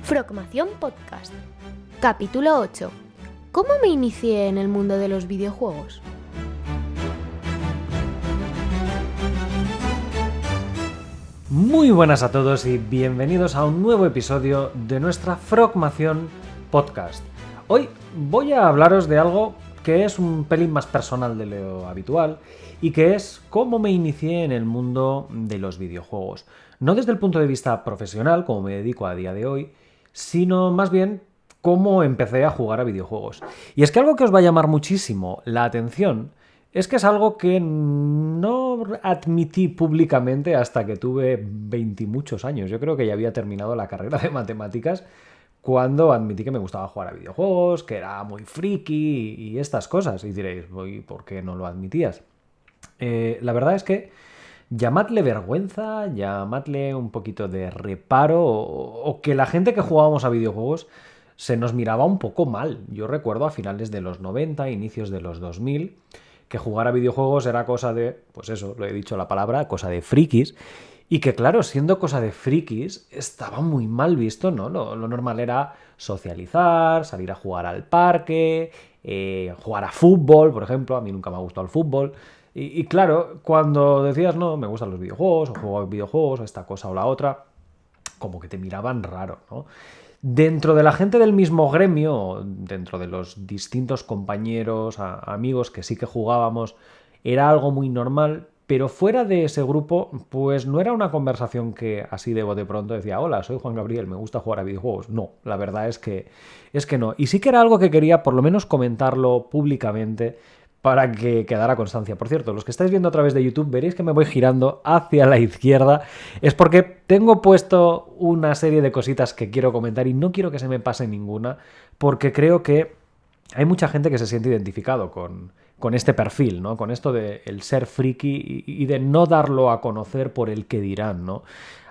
Frogmación Podcast. Capítulo 8. ¿Cómo me inicié en el mundo de los videojuegos? Muy buenas a todos y bienvenidos a un nuevo episodio de nuestra Frogmación Podcast. Hoy voy a hablaros de algo que es un pelín más personal de lo habitual y que es cómo me inicié en el mundo de los videojuegos. No desde el punto de vista profesional, como me dedico a día de hoy, sino más bien cómo empecé a jugar a videojuegos. Y es que algo que os va a llamar muchísimo la atención es que es algo que no admití públicamente hasta que tuve 20 y muchos años. Yo creo que ya había terminado la carrera de matemáticas cuando admití que me gustaba jugar a videojuegos, que era muy friki y estas cosas. Y diréis, ¿por qué no lo admitías? La verdad es que llamadle vergüenza, llamadle un poquito de reparo o que la gente que jugábamos a videojuegos se nos miraba un poco mal. Yo recuerdo a finales de los 90, inicios de los 2000, que jugar a videojuegos era cosa de, pues eso, lo he dicho la palabra, cosa de frikis. Y que claro, siendo cosa de frikis, estaba muy mal visto, ¿no? Lo normal era socializar, salir a jugar al parque, jugar a fútbol, por ejemplo. A mí nunca me ha gustado el fútbol. Y claro, cuando decías, no, me gustan los videojuegos, o juego a videojuegos, o esta cosa o la otra, como que te miraban raro, ¿no? Dentro de la gente del mismo gremio, dentro de los distintos compañeros, amigos que sí que jugábamos, era algo muy normal, pero fuera de ese grupo, pues no era una conversación que así de bote pronto decía, hola, soy Juan Gabriel, me gusta jugar a videojuegos. No, la verdad es que no. Y sí que era algo que quería por lo menos comentarlo públicamente para que quedara constancia. Por cierto, los que estáis viendo a través de YouTube veréis que me voy girando hacia la izquierda. Es porque tengo puesto una serie de cositas que quiero comentar y no quiero que se me pase ninguna, porque creo que hay mucha gente que se siente identificado con este perfil, ¿no? Con esto de el ser friki y de no darlo a conocer por el que dirán, ¿no?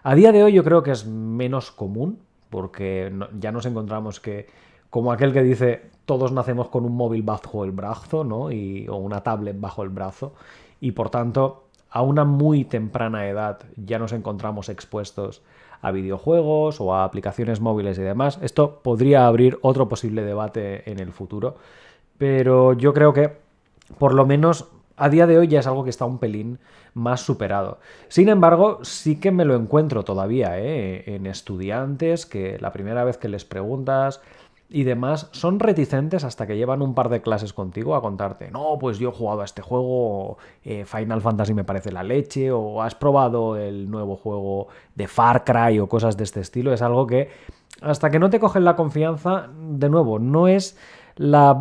A día de hoy yo creo que es menos común, porque ya nos encontramos que, como aquel que dice, todos nacemos con un móvil bajo el brazo, ¿no? O una tablet bajo el brazo, y por tanto, a una muy temprana edad ya nos encontramos expuestos a videojuegos o a aplicaciones móviles y demás. Esto podría abrir otro posible debate en el futuro, pero yo creo que por lo menos a día de hoy ya es algo que está un pelín más superado. Sin embargo, sí que me lo encuentro todavía, en estudiantes que la primera vez que les preguntas y demás son reticentes hasta que llevan un par de clases contigo a contarte, no, pues yo he jugado a este juego, Final Fantasy me parece la leche, o has probado el nuevo juego de Far Cry o cosas de este estilo. Es algo que hasta que no te cogen la confianza, de nuevo, no es la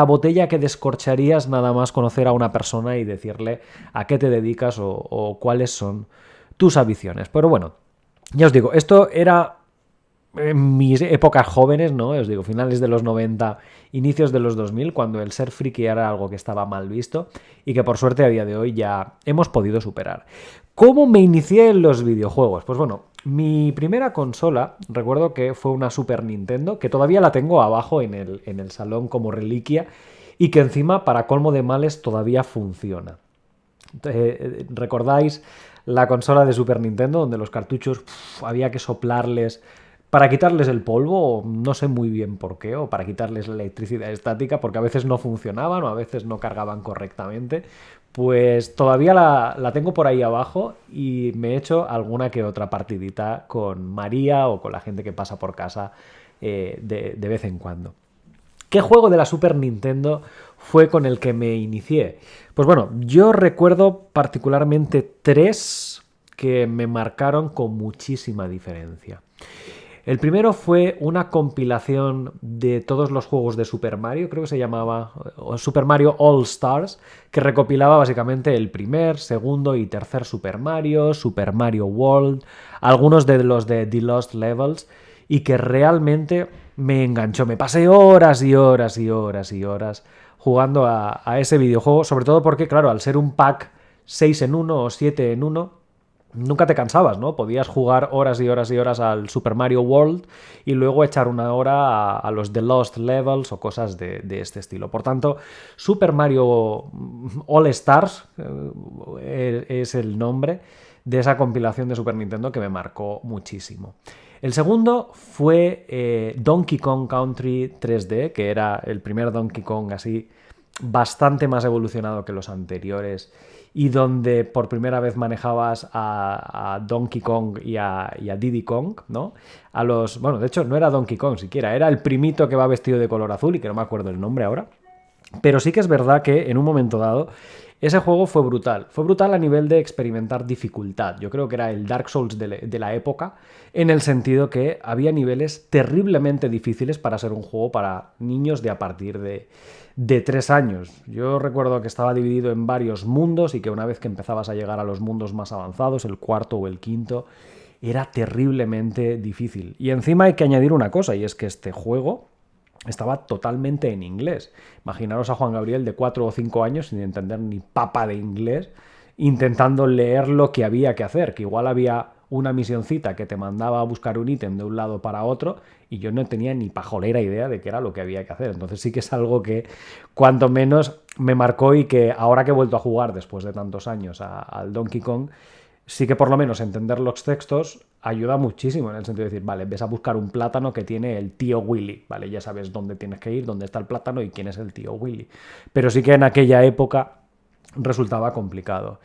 botella que descorcharías nada más conocer a una persona y decirle a qué te dedicas o cuáles son tus aficiones. Pero bueno, ya os digo, esto era en mis épocas jóvenes, ¿no? Os digo, finales de los 90, inicios de los 2000, cuando el ser friki era algo que estaba mal visto y que por suerte a día de hoy ya hemos podido superar. ¿Cómo me inicié en los videojuegos? Pues bueno, mi primera consola, recuerdo que fue una Super Nintendo, que todavía la tengo abajo en el salón como reliquia y que encima, para colmo de males, todavía funciona. ¿Recordáis la consola de Super Nintendo donde los cartuchos había que soplarles para quitarles el polvo? No sé muy bien por qué, o para quitarles la electricidad estática, porque a veces no funcionaban o a veces no cargaban correctamente. Pues todavía la tengo por ahí abajo y me he hecho alguna que otra partidita con María o con la gente que pasa por casa de vez en cuando. ¿Qué juego de la Super Nintendo fue con el que me inicié? Pues bueno, yo recuerdo particularmente 3 que me marcaron con muchísima diferencia. El primero fue una compilación de todos los juegos de Super Mario, creo que se llamaba Super Mario All Stars, que recopilaba básicamente el primer, segundo y tercer Super Mario World, algunos de los de The Lost Levels, y que realmente me enganchó. Me pasé horas y horas y horas y horas jugando a ese videojuego, sobre todo porque, claro, al ser un pack 6 en 1 o 7 en 1, nunca te cansabas, ¿no? Podías jugar horas y horas y horas al Super Mario World y luego echar una hora a los The Lost Levels o cosas de este estilo. Por tanto, Super Mario All Stars es el nombre de esa compilación de Super Nintendo que me marcó muchísimo. El segundo fue Donkey Kong Country 3D, que era el primer Donkey Kong así bastante más evolucionado que los anteriores y donde por primera vez manejabas a Donkey Kong y a Diddy Kong, ¿no? Bueno, de hecho no era Donkey Kong siquiera, era el primito que va vestido de color azul y que no me acuerdo el nombre ahora. Pero sí que es verdad que en un momento dado ese juego fue brutal. Fue brutal a nivel de experimentar dificultad. Yo creo que era el Dark Souls de la época, en el sentido que había niveles terriblemente difíciles para ser un juego para niños de a partir de 3 años. Yo recuerdo que estaba dividido en varios mundos y que una vez que empezabas a llegar a los mundos más avanzados, el cuarto o el quinto, era terriblemente difícil. Y encima hay que añadir una cosa, y es que este juego estaba totalmente en inglés. Imaginaros a Juan Gabriel de 4 o 5 años sin entender ni papa de inglés, intentando leer lo que había que hacer, que igual había una misioncita que te mandaba a buscar un ítem de un lado para otro y yo no tenía ni pajolera idea de qué era lo que había que hacer. Entonces sí que es algo que cuanto menos me marcó y que ahora que he vuelto a jugar después de tantos años al Donkey Kong, sí que por lo menos entender los textos ayuda muchísimo en el sentido de decir, vale, ves a buscar un plátano que tiene el tío Willy, vale, ya sabes dónde tienes que ir, dónde está el plátano y quién es el tío Willy. Pero sí que en aquella época resultaba complicado.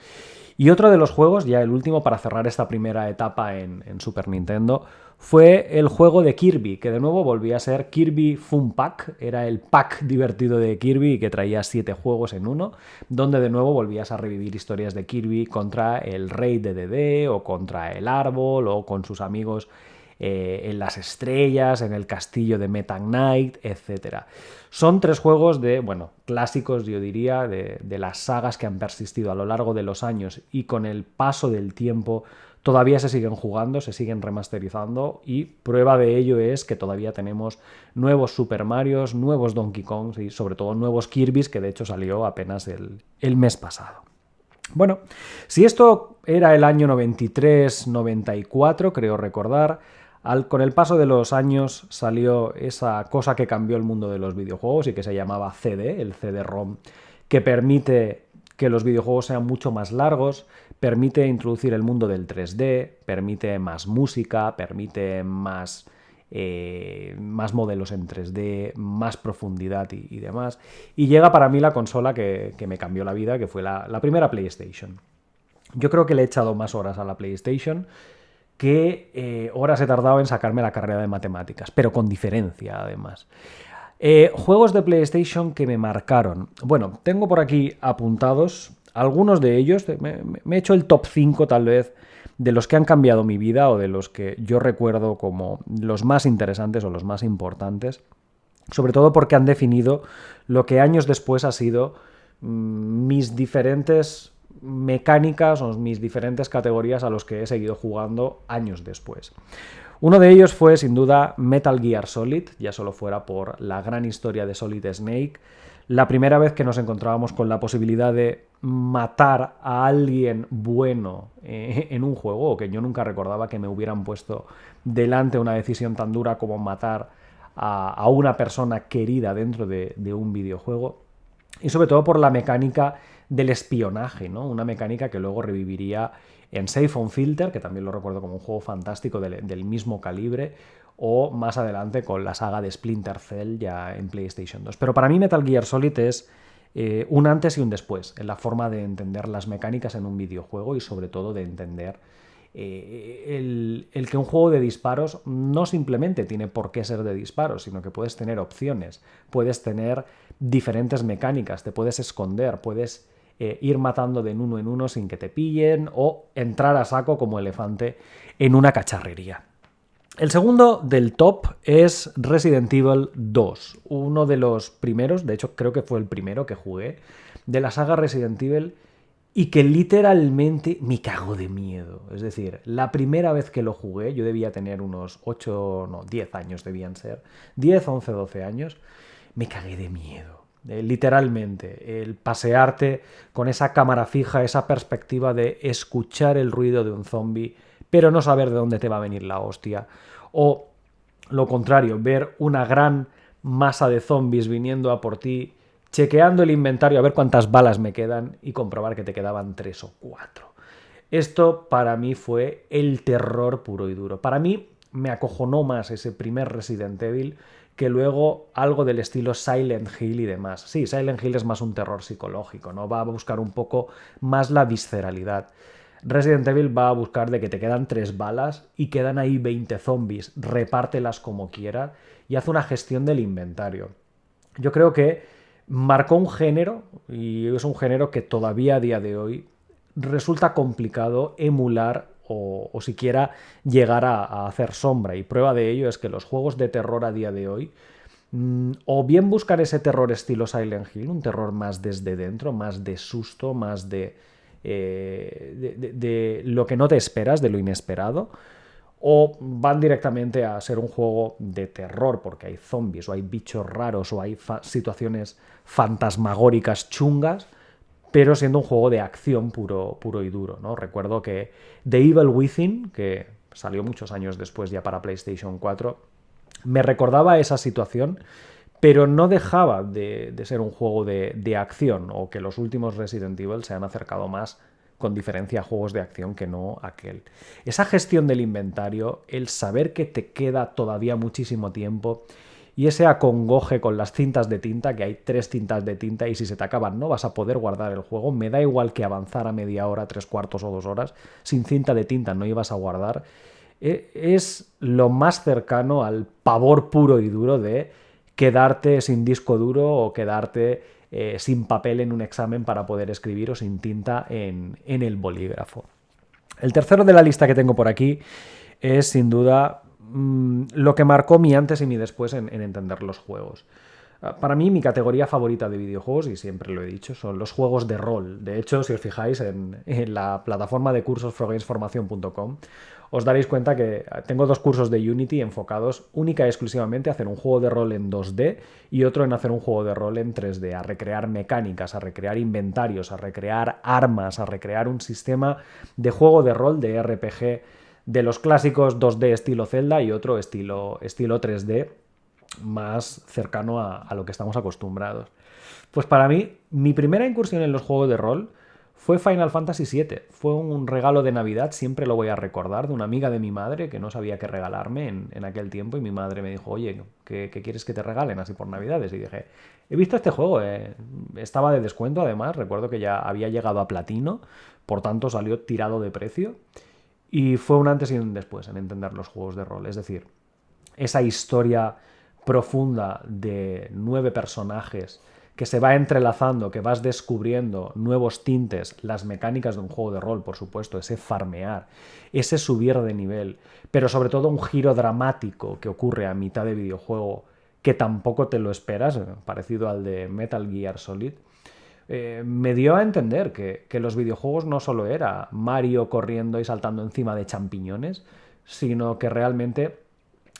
Y otro de los juegos, ya el último para cerrar esta primera etapa en Super Nintendo, fue el juego de Kirby, que de nuevo volvía a ser Kirby Fun Pack. Era el pack divertido de Kirby que traía 7 juegos en uno, donde de nuevo volvías a revivir historias de Kirby contra el rey de DD o contra el árbol o con sus amigos en las estrellas, en el castillo de Meta Knight, etc. Son 3 juegos clásicos, yo diría, de las sagas que han persistido a lo largo de los años y con el paso del tiempo todavía se siguen jugando, se siguen remasterizando y prueba de ello es que todavía tenemos nuevos Super Marios, nuevos Donkey Kongs y sobre todo nuevos Kirbys, que de hecho salió apenas el mes pasado. Bueno, si esto era el año 93-94, creo recordar, con el paso de los años salió esa cosa que cambió el mundo de los videojuegos y que se llamaba CD, el CD-ROM, que permite que los videojuegos sean mucho más largos, permite introducir el mundo del 3D, permite más música, permite más modelos en 3D, más profundidad y demás. Y llega para mí la consola que me cambió la vida, que fue la primera PlayStation. Yo creo que le he echado más horas a la PlayStation que horas he tardado en sacarme la carrera de matemáticas, pero con diferencia además. Juegos de PlayStation que me marcaron. Bueno, tengo por aquí apuntados algunos de ellos. Me he hecho el top 5 tal vez de los que han cambiado mi vida o de los que yo recuerdo como los más interesantes o los más importantes. Sobre todo porque han definido lo que años después ha sido mis diferentes mecánicas o mis diferentes categorías a los que he seguido jugando años después. Uno de ellos fue sin duda Metal Gear Solid, ya solo fuera por la gran historia de Solid Snake, la primera vez que nos encontrábamos con la posibilidad de matar a alguien bueno en un juego, o que yo nunca recordaba que me hubieran puesto delante una decisión tan dura como matar a una persona querida dentro de un videojuego, y sobre todo por la mecánica del espionaje, ¿no? Una mecánica que luego reviviría en Safe on Filter, que también lo recuerdo como un juego fantástico del mismo calibre, o más adelante con la saga de Splinter Cell ya en PlayStation 2. Pero para mí Metal Gear Solid es un antes y un después en la forma de entender las mecánicas en un videojuego y sobre todo de entender el que un juego de disparos no simplemente tiene por qué ser de disparos, sino que puedes tener opciones, puedes tener diferentes mecánicas, te puedes esconder, puedes ir matando de uno en uno sin que te pillen o entrar a saco como elefante en una cacharrería. El segundo del top es Resident Evil 2, uno de los primeros, de hecho creo que fue el primero que jugué, de la saga Resident Evil y que literalmente me cagó de miedo. Es decir, la primera vez que lo jugué, yo debía tener unos 10 años debían ser, 10, 11, 12 años, me cagué de miedo. Literalmente, el pasearte con esa cámara fija, esa perspectiva de escuchar el ruido de un zombie, pero no saber de dónde te va a venir la hostia, o lo contrario, ver una gran masa de zombies viniendo a por ti, chequeando el inventario a ver cuántas balas me quedan y comprobar que te quedaban 3 o 4. Esto para mí fue el terror puro y duro. Para mí me acojonó más ese primer Resident Evil que luego algo del estilo Silent Hill y demás. Sí, Silent Hill es más un terror psicológico, ¿no? Va a buscar un poco más la visceralidad. Resident Evil va a buscar de que te quedan 3 balas y quedan ahí 20 zombies, repártelas como quieras y haz una gestión del inventario. Yo creo que marcó un género, y es un género que todavía a día de hoy resulta complicado emular o siquiera llegar a hacer sombra. Y prueba de ello es que los juegos de terror a día de hoy, o bien buscar ese terror estilo Silent Hill, un terror más desde dentro, más de susto, más de lo que no te esperas, de lo inesperado, o van directamente a ser un juego de terror porque hay zombies o hay bichos raros o hay situaciones fantasmagóricas chungas, pero siendo un juego de acción puro y duro, ¿no? Recuerdo que The Evil Within, que salió muchos años después ya para PlayStation 4, me recordaba esa situación, pero no dejaba de ser un juego de acción, o que los últimos Resident Evil se han acercado más con diferencia a juegos de acción que no aquel. Esa gestión del inventario, el saber que te queda todavía muchísimo tiempo y ese acongoje con las cintas de tinta, que hay 3 cintas de tinta y si se te acaban no vas a poder guardar el juego. Me da igual que avanzar a media hora, 3/4 o 2 horas, sin cinta de tinta no ibas a guardar. Es lo más cercano al pavor puro y duro de quedarte sin disco duro o quedarte sin papel en un examen para poder escribir o sin tinta en el bolígrafo. El tercero de la lista que tengo por aquí es sin duda lo que marcó mi antes y mi después en entender los juegos. Para mí, mi categoría favorita de videojuegos, y siempre lo he dicho, son los juegos de rol. De hecho, si os fijáis en la plataforma de cursos frogamesformacion.com, os daréis cuenta que tengo 2 cursos de Unity enfocados única y exclusivamente a hacer un juego de rol en 2D y otro en hacer un juego de rol en 3D, a recrear mecánicas, a recrear inventarios, a recrear armas, a recrear un sistema de juego de rol de RPG de los clásicos 2D estilo Zelda y otro estilo 3D más cercano a lo que estamos acostumbrados. Pues para mí, mi primera incursión en los juegos de rol fue Final Fantasy VII. Fue un regalo de Navidad, siempre lo voy a recordar, de una amiga de mi madre que no sabía qué regalarme en aquel tiempo y mi madre me dijo, oye, ¿qué quieres que te regalen así por Navidades? Y dije, he visto este juego, estaba de descuento además, recuerdo que ya había llegado a platino, por tanto salió tirado de precio y fue un antes y un después en entender los juegos de rol. Es decir, esa historia profunda de 9 personajes que se va entrelazando, que vas descubriendo nuevos tintes, las mecánicas de un juego de rol, por supuesto, ese farmear, ese subir de nivel, pero sobre todo un giro dramático que ocurre a mitad de videojuego que tampoco te lo esperas, parecido al de Metal Gear Solid, me dio a entender que los videojuegos no solo era Mario corriendo y saltando encima de champiñones, sino que realmente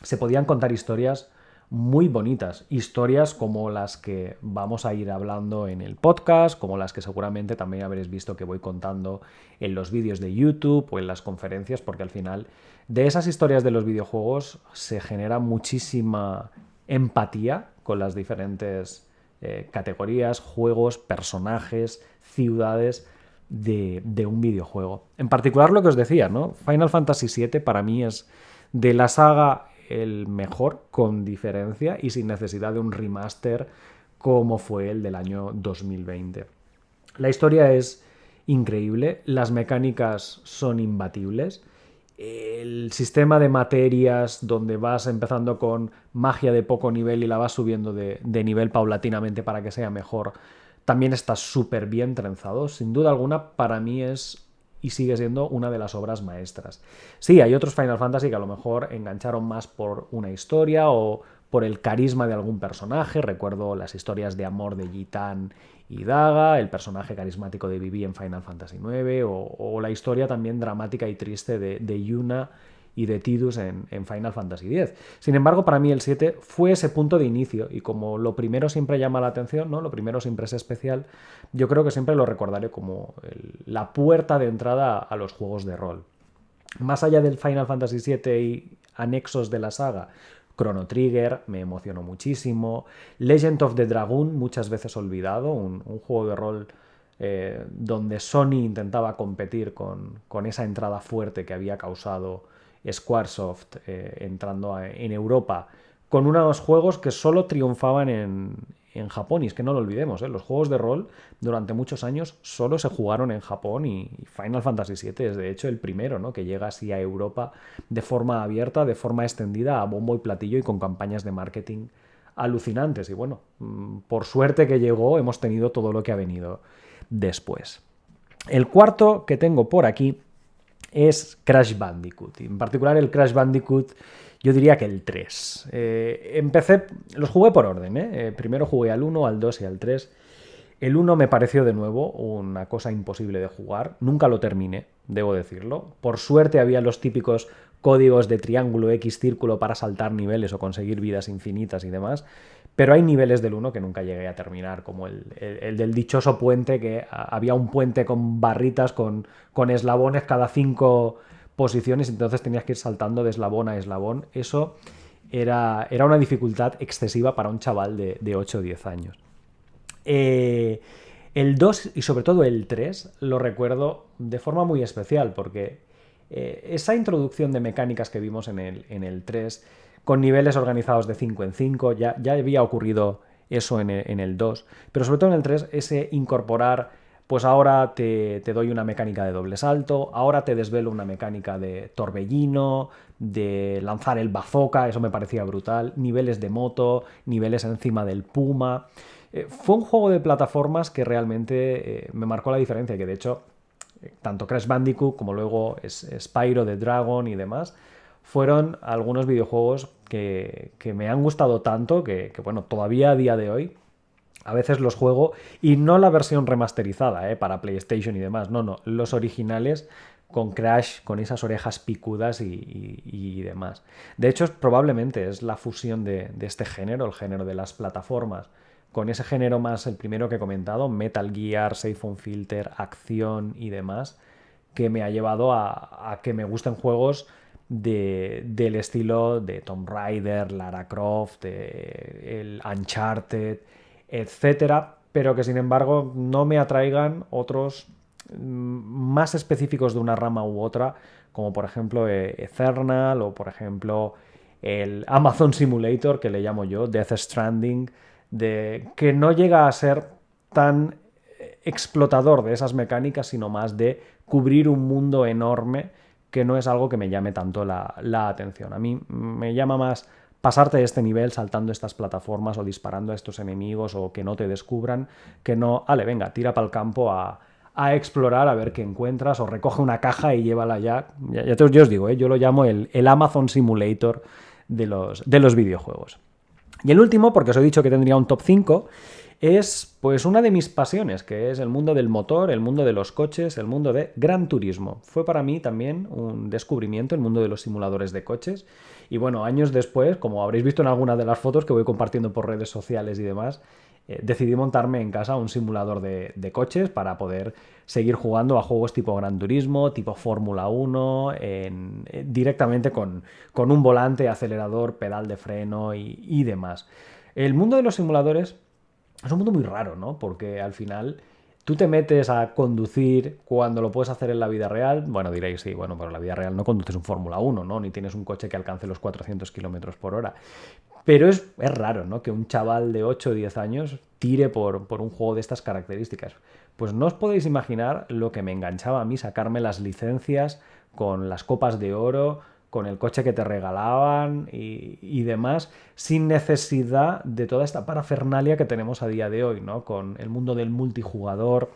se podían contar historias muy bonitas, historias como las que vamos a ir hablando en el podcast, como las que seguramente también habréis visto que voy contando en los vídeos de YouTube o en las conferencias, porque al final de esas historias de los videojuegos se genera muchísima empatía con las diferentes categorías, juegos, personajes, ciudades de un videojuego. En particular lo que os decía, ¿no? Final Fantasy VII para mí es de la saga el mejor, con diferencia y sin necesidad de un remaster como fue el del año 2020. La historia es increíble, las mecánicas son imbatibles, el sistema de materias donde vas empezando con magia de poco nivel y la vas subiendo de nivel paulatinamente para que sea mejor, también está súper bien trenzado. Sin duda alguna, para mí es y sigue siendo una de las obras maestras. Sí, hay otros Final Fantasy que a lo mejor engancharon más por una historia o por el carisma de algún personaje. Recuerdo las historias de amor de Gitan y Daga, el personaje carismático de Vivi en Final Fantasy IX, o la historia también dramática y triste de Yuna y de Tidus en Final Fantasy X. Sin embargo, para mí el 7 fue ese punto de inicio, y como lo primero siempre llama la atención, ¿no? Lo primero siempre es especial, yo creo que siempre lo recordaré como la puerta de entrada a los juegos de rol. Más allá del Final Fantasy VII y anexos de la saga, Chrono Trigger me emocionó muchísimo, Legend of the Dragoon, muchas veces olvidado, un juego de rol donde Sony intentaba competir con esa entrada fuerte que había causado Squaresoft entrando en Europa con unos juegos que solo triunfaban en Japón. Y es que no lo olvidemos, los juegos de rol durante muchos años solo se jugaron en Japón y Final Fantasy VII es de hecho el primero, ¿no?, que llega así a Europa de forma abierta, de forma extendida, a bombo y platillo y con campañas de marketing alucinantes. Y bueno, por suerte que llegó, hemos tenido todo lo que ha venido después. El cuarto que tengo por aquí es Crash Bandicoot. Y en particular el Crash Bandicoot, yo diría que el 3. Los jugué por orden. Primero jugué al 1, al 2 y al 3. El 1 me pareció de nuevo una cosa imposible de jugar. Nunca lo terminé, debo decirlo. Por suerte había los típicos códigos de triángulo, X, círculo para saltar niveles o conseguir vidas infinitas y demás. Pero hay niveles del 1 que nunca llegué a terminar, como el del dichoso puente, que había un puente con barritas, con eslabones cada 5 posiciones, entonces tenías que ir saltando de eslabón a eslabón. Eso era una dificultad excesiva para un chaval de 8 o 10 años. El 2 y sobre todo el 3 lo recuerdo de forma muy especial porque esa introducción de mecánicas que vimos en el 3 con niveles organizados de 5 en 5, ya había ocurrido eso en el 2, pero sobre todo en el 3 ese incorporar, pues ahora te doy una mecánica de doble salto, ahora te desvelo una mecánica de torbellino, de lanzar el bazooka, eso me parecía brutal, niveles de moto, niveles encima del puma. Fue un juego de plataformas que realmente me marcó la diferencia, que de hecho tanto Crash Bandicoot como luego Spyro the Dragon y demás fueron algunos videojuegos que me han gustado tanto que bueno, todavía a día de hoy a veces los juego, y no la versión remasterizada para PlayStation y demás, no, los originales con Crash, con esas orejas picudas y demás. De hecho, probablemente es la fusión de este género, el género de las plataformas, con ese género más el primero que he comentado, Metal Gear, Safe on Filter, acción y demás, que me ha llevado a que me gusten juegos del estilo de Tomb Raider, Lara Croft, el Uncharted, etcétera, pero que sin embargo no me atraigan otros más específicos de una rama u otra, como por ejemplo Eternal o por ejemplo el Amazon Simulator, que le llamo yo, Death Stranding, que no llega a ser tan explotador de esas mecánicas, sino más de cubrir un mundo enorme, que no es algo que me llame tanto la atención. A mí me llama más pasarte de este nivel saltando estas plataformas o disparando a estos enemigos o que no te descubran, que no, venga, tira para el campo a explorar, a ver qué encuentras, o recoge una caja y llévala ya. Yo os digo, yo lo llamo el Amazon Simulator de los videojuegos. Y el último, porque os he dicho que tendría un top 5, es pues una de mis pasiones, que es el mundo del motor, el mundo de los coches, el mundo de Gran Turismo. Fue para mí también un descubrimiento el mundo de los simuladores de coches. Y bueno, años después, como habréis visto en alguna de las fotos que voy compartiendo por redes sociales y demás, decidí montarme en casa un simulador de coches para poder seguir jugando a juegos tipo Gran Turismo, tipo Fórmula 1, directamente con un volante, acelerador, pedal de freno y demás. El mundo de los simuladores es un mundo muy raro, ¿no? Porque al final tú te metes a conducir cuando lo puedes hacer en la vida real. Bueno, diréis, sí, bueno, pero en la vida real no conduces un Fórmula 1, ¿no? Ni tienes un coche que alcance los 400 km por hora. Pero es raro, ¿no?, que un chaval de 8 o 10 años tire por un juego de estas características. Pues no os podéis imaginar lo que me enganchaba a mí sacarme las licencias con las copas de oro, con el coche que te regalaban y demás, sin necesidad de toda esta parafernalia que tenemos a día de hoy, ¿no? Con el mundo del multijugador,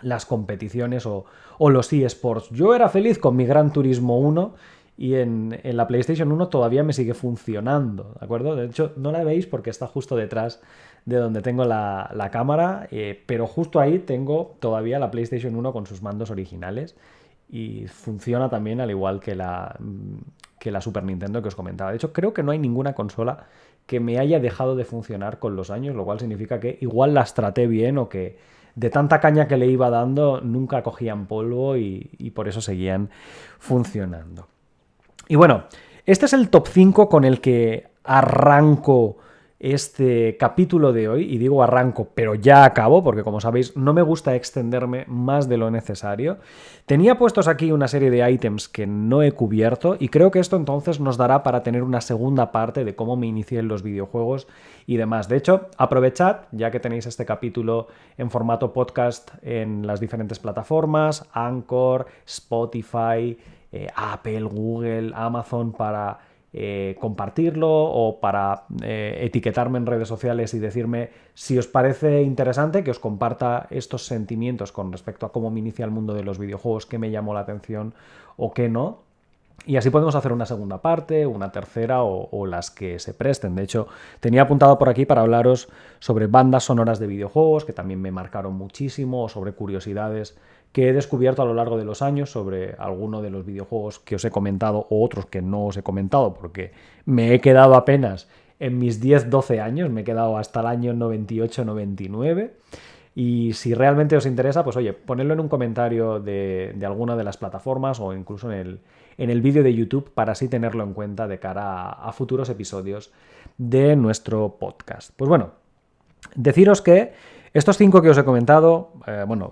las competiciones o los eSports. Yo era feliz con mi Gran Turismo 1 y en la PlayStation 1 todavía me sigue funcionando, ¿de acuerdo? De hecho, no la veis porque está justo detrás de donde tengo la cámara, pero justo ahí tengo todavía la PlayStation 1 con sus mandos originales. Y funciona también al igual que la Super Nintendo que os comentaba. De hecho, creo que no hay ninguna consola que me haya dejado de funcionar con los años, lo cual significa que igual las traté bien o que de tanta caña que le iba dando nunca cogían polvo y por eso seguían funcionando. Y bueno, este es el top 5 con el que arranco este capítulo de hoy, y digo arranco, pero ya acabo, porque como sabéis no me gusta extenderme más de lo necesario. Tenía puestos aquí una serie de ítems que no he cubierto y creo que esto entonces nos dará para tener una segunda parte de cómo me inicié en los videojuegos y demás. De hecho, aprovechad, ya que tenéis este capítulo en formato podcast en las diferentes plataformas, Anchor, Spotify, Apple, Google, Amazon, para compartirlo o para etiquetarme en redes sociales y decirme si os parece interesante que os comparta estos sentimientos con respecto a cómo me inicia el mundo de los videojuegos, qué me llamó la atención o qué no. Y así podemos hacer una segunda parte, una tercera o las que se presten. De hecho, tenía apuntado por aquí para hablaros sobre bandas sonoras de videojuegos, que también me marcaron muchísimo, o sobre curiosidades que he descubierto a lo largo de los años sobre alguno de los videojuegos que os he comentado o otros que no os he comentado, porque me he quedado apenas en mis 10-12 años, me he quedado hasta el año 98-99. Y si realmente os interesa, pues oye, ponedlo en un comentario de alguna de las plataformas o incluso en el vídeo de YouTube para así tenerlo en cuenta de cara a futuros episodios de nuestro podcast. Pues bueno, deciros que estos 5 que os he comentado,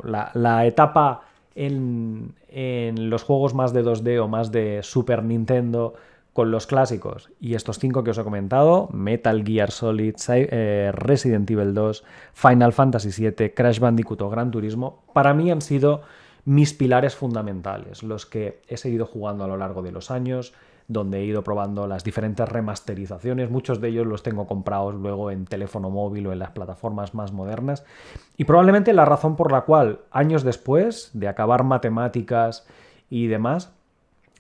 la etapa en los juegos más de 2D o más de Super Nintendo con los clásicos y estos 5 que os he comentado, Metal Gear Solid, Resident Evil 2, Final Fantasy VII, Crash Bandicoot o Gran Turismo, para mí han sido mis pilares fundamentales, los que he seguido jugando a lo largo de los años, donde he ido probando las diferentes remasterizaciones. Muchos de ellos los tengo comprados luego en teléfono móvil o en las plataformas más modernas. Y probablemente la razón por la cual, años después de acabar matemáticas y demás,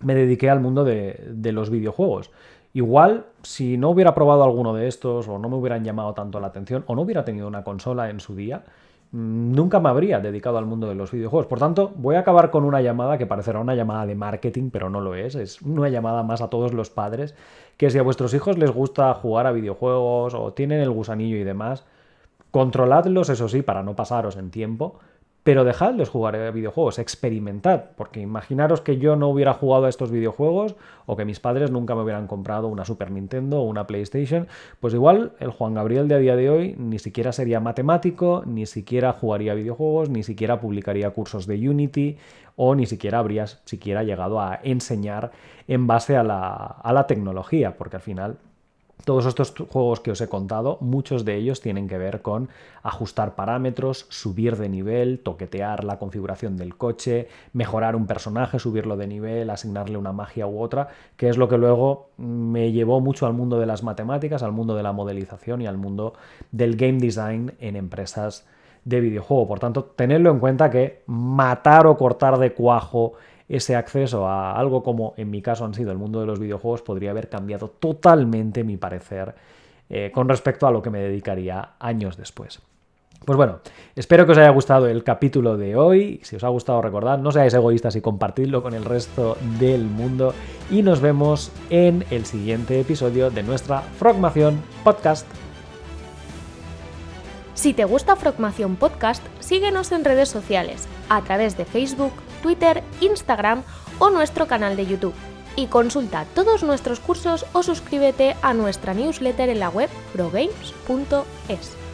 me dediqué al mundo de los videojuegos. Igual, si no hubiera probado alguno de estos, o no me hubieran llamado tanto la atención, o no hubiera tenido una consola en su día, nunca me habría dedicado al mundo de los videojuegos. Por tanto, voy a acabar con una llamada que parecerá una llamada de marketing, pero no lo es. Es una llamada más a todos los padres, que si a vuestros hijos les gusta jugar a videojuegos o tienen el gusanillo y demás, controladlos, eso sí, para no pasaros en tiempo, pero dejadles jugar a videojuegos, experimentad, porque imaginaros que yo no hubiera jugado a estos videojuegos o que mis padres nunca me hubieran comprado una Super Nintendo o una PlayStation, pues igual el Juan Gabriel de a día de hoy ni siquiera sería matemático, ni siquiera jugaría a videojuegos, ni siquiera publicaría cursos de Unity o ni siquiera habría llegado a enseñar en base a la tecnología, porque al final todos estos juegos que os he contado, muchos de ellos tienen que ver con ajustar parámetros, subir de nivel, toquetear la configuración del coche, mejorar un personaje, subirlo de nivel, asignarle una magia u otra, que es lo que luego me llevó mucho al mundo de las matemáticas, al mundo de la modelización y al mundo del game design en empresas de videojuego. Por tanto, tenedlo en cuenta que matar o cortar de cuajo ese acceso a algo como en mi caso han sido el mundo de los videojuegos podría haber cambiado totalmente mi parecer con respecto a lo que me dedicaría años después. Pues bueno, espero que os haya gustado el capítulo de hoy. Si os ha gustado, recordad, no seáis egoístas y compartidlo con el resto del mundo. Y nos vemos en el siguiente episodio de nuestra Frogmación Podcast. Si te gusta Frogmación Podcast, síguenos en redes sociales, a través de Facebook, Twitter, Instagram o nuestro canal de YouTube. Y consulta todos nuestros cursos o suscríbete a nuestra newsletter en la web frogames.es.